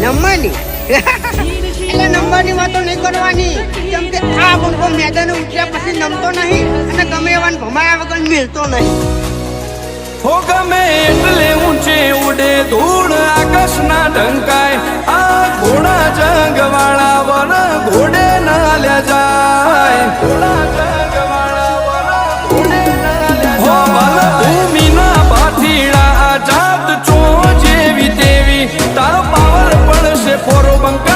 નંબરની એટલે નંબરની વાતો નહીં કરવાની, કેમ કે આ મોટો મેદાને ઉઠ્યા પછી નમતો નહીં અને ગમે એવાને ભમાયા વગર મિલતો નહીં. હો ગમે એટલે ઊંચે ઉડે ધૂળ આકાશના ઢંકાય, આ ઘોડા જંગવાળા વન ઘોડે ના લે જાય. હો વન ભૂમિના ભાથીડા જાત ચો જેવી તેવી, તારો પાવર પડશે ફોરો બંકા